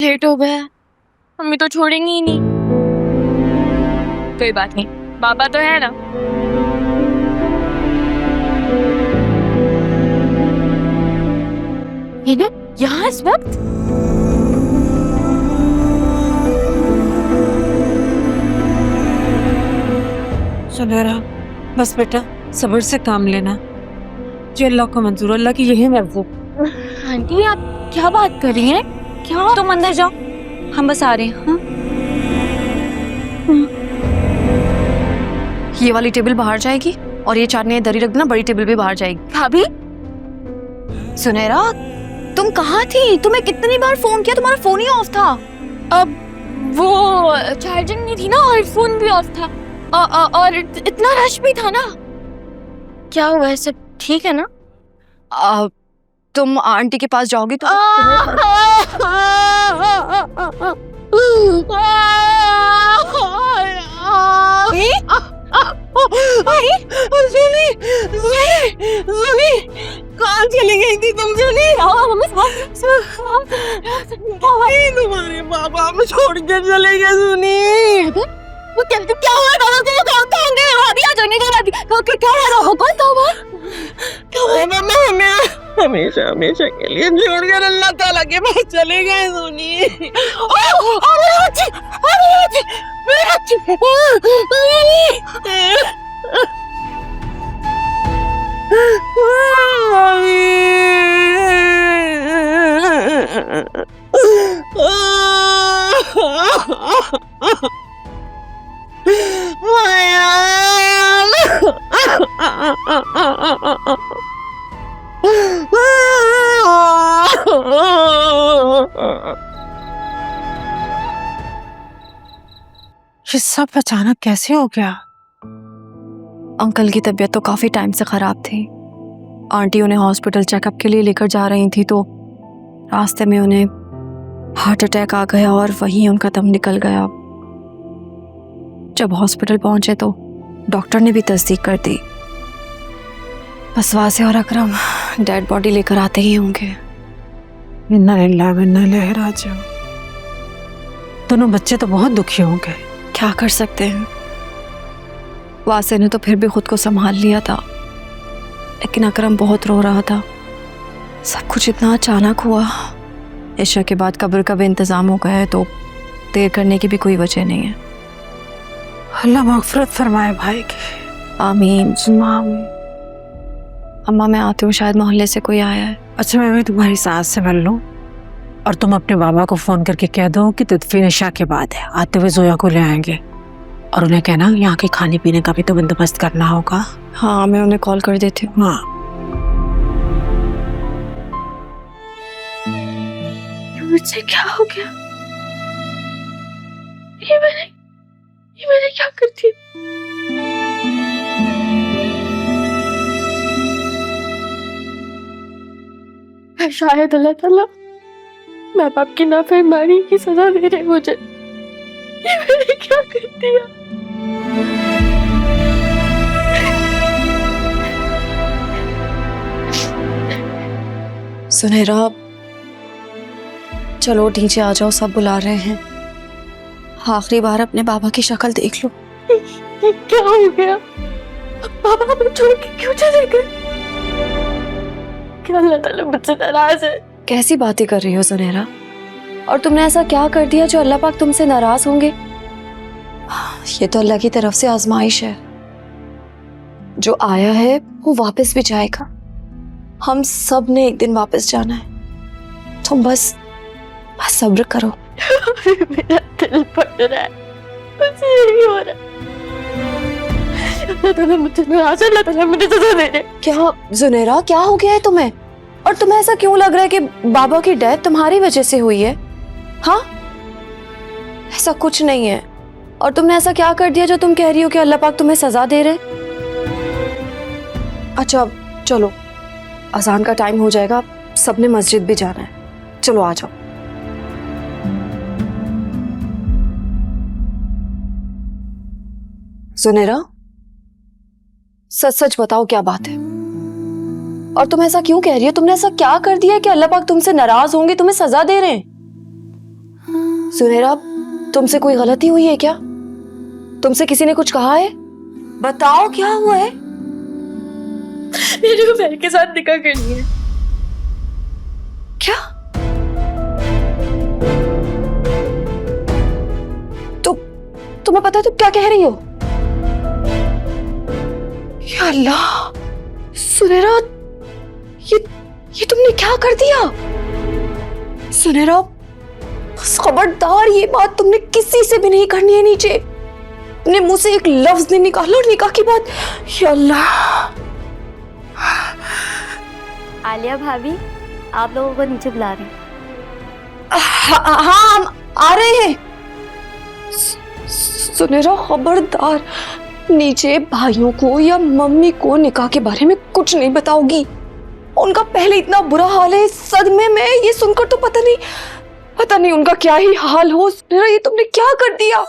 Late हो गया। Mummy तो छोड़ेंगी ही नहीं। कोई बात नहीं, पापा तो है ना। ये ना यहाँ इस वक्त। सुनहरा, बस बेटा सब्र से काम लेना। जो अल्लाह को मंजूर, अल्लाह की यही मर्जी। आंटी आप क्या बात कर रही हैं? क्या? तुम अंदर जाओ, हम बस आ रहे हैं। हाँ? ये वाली टेबल बाहर जाएगी और ये चाटने इधर ही रख देना, बड़ी टेबल भी बाहर जाएगी। भाभी सुनहरा, तुम कहाँ थी? तुम्हें कितनी बार फोन किया, तुम्हारा फोन ही ऑफ था। अब वो चार्जिंग नहीं थी ना और फोन भी ऑफ था। और इतना रश भी था ना। क्या हुआ है? सब ठीक है ना? तुम आंटी के पास जाओगी तो कहाँ चली गई थी तुम? तुम्हारे पापा हमें छोड़ के चले गए। सुनी क्या हुआ? हमेशा हमेशा के लिए छोड़कर अल्लाह ताला के पास चले गए। सुनी ये सब अचानक कैसे हो गया? अंकल की तबीयत तो काफी टाइम से खराब थी। आंटी उन्हें हॉस्पिटल चेकअप के लिए लेकर जा रही थी तो रास्ते में उन्हें हार्ट अटैक आ गया और वहीं उनका दम निकल गया। जब हॉस्पिटल पहुंचे तो डॉक्टर ने भी तस्दीक कर दी। बस वासे और अकरम डेड बॉडी लेकर आते ही होंगे। इन्ना लिल्लाह व इन्ना इलैहि राजिऊन। दोनों बच्चे तो बहुत दुखी होंगे। क्या कर सकते हैं, वासे ने तो फिर भी खुद को संभाल लिया था, लेकिन अकरम बहुत रो रहा था। सब कुछ इतना अचानक हुआ। इशा के बाद कब्र का भी इंतजाम हो गया है तो देर करने की भी कोई वजह नहीं है। अल्लाह मगफरत फरमाए भाई की। आमीन। अम्मा मैं आती हूँ, शायद मोहल्ले से कोई आया है। अच्छा मैं भी तुम्हारी सास से मिल लूँ और तुम अपने बाबा को फोन करके कह दो कि तदफीन इशा के बाद है, आते हुए जोया को ले आएंगे। और उन्हें कहना यहाँ के खाने पीने का भी तो बंदोबस्त करना होगा। हाँ मैं उन्हें कॉल कर देती हूँ। हाँ मुझसे क्या हो गया? ये मैंने क्या कर दी? शायद अल्लाह ताला माँ बाप की नाफरमानी की सजा दे रहे मुझे। ये मैंने क्या कर दिया? सुनहरा चलो नीचे आ जाओ, सब बुला रहे हैं। आखिरी बार अपने बाबा की शक्ल देख लो। ये क्या हो गया? पापा हमें छोड़ के क्यों चले गए? क्या अल्लाह ताला मुझसे नाराज है? कैसी बातें कर रही हो सुनहरा? और तुमने ऐसा क्या कर दिया जो अल्लाह पाक तुमसे नाराज होंगे? ये तो अल्लाह की तरफ से आजमाइश है। जो आया है वो वापस भी जाएगा। हम सब ने एक दिन वापस जाना है। तुम बस सब्र करो। मेरा दिल फट रहा है, मुझसे यही हो रहा है। अल्लाह ताला मुझे नाराज है, अल्लाह ताला मुझे सजा दे रहे। क्या सुनहरा, क्या हो गया है तुम्हें? और तुम्हें ऐसा क्यों लग रहा है कि बाबा की डेथ तुम्हारी वजह से हुई है? हाँ, ऐसा कुछ नहीं है। और तुमने ऐसा क्या कर दिया जो तुम कह रही हो कि अल्लाह पाक तुम्हें सजा दे रहे? अच्छा चलो, अजान का टाइम हो जाएगा, सबने मस्जिद भी जाना है। चलो आ जाओ। सुनहरा सच सच बताओ क्या बात है? और तुम ऐसा क्यों कह रही हो? तुमने ऐसा क्या कर दिया कि अल्लाह पाक तुमसे नाराज होंगे, तुम्हें सजा दे रहे हैं? सुनहरा, तुमसे कोई गलती हुई है क्या? तुमसे किसी ने कुछ कहा है? बताओ क्या हुआ है? मेरे को बहन के साथ निकाह करनी है। क्या? तुम्हें पता है तुम क्या कह रही हो? या अल्लाह, सुनहरा, ये तुमने क्या कर दिया? सुनहरा, खबरदार, ये बात तुमने किसी से भी नहीं करनी है। नीचे अपने मुंह से एक लफ्ज नहीं निकाला और निकाह की बात। या अल्लाह। आलिया भाभी, आप लोगों को नीचे बुला रहे हैं। हाँ, हम आ रहे हैं। सुनहरा, खबरदार, नीचे भाइयों को या मम्मी को निकाह के बारे में कुछ नहीं बताओगी। उनका पहले इतना बुरा हाल है, सदमे में ये सुनकर तो पता नहीं उनका क्या ही हाल हो। सुनहरा, ये तुमने क्या कर दिया?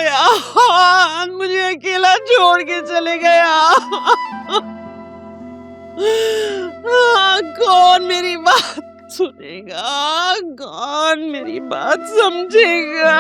यार, मुझे अकेला छोड़ के चले गया। कौन मेरी बात सुनेगा? कौन मेरी बात समझेगा?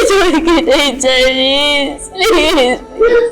छोड़ के नहीं चाहिए, प्लीज।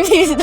Please,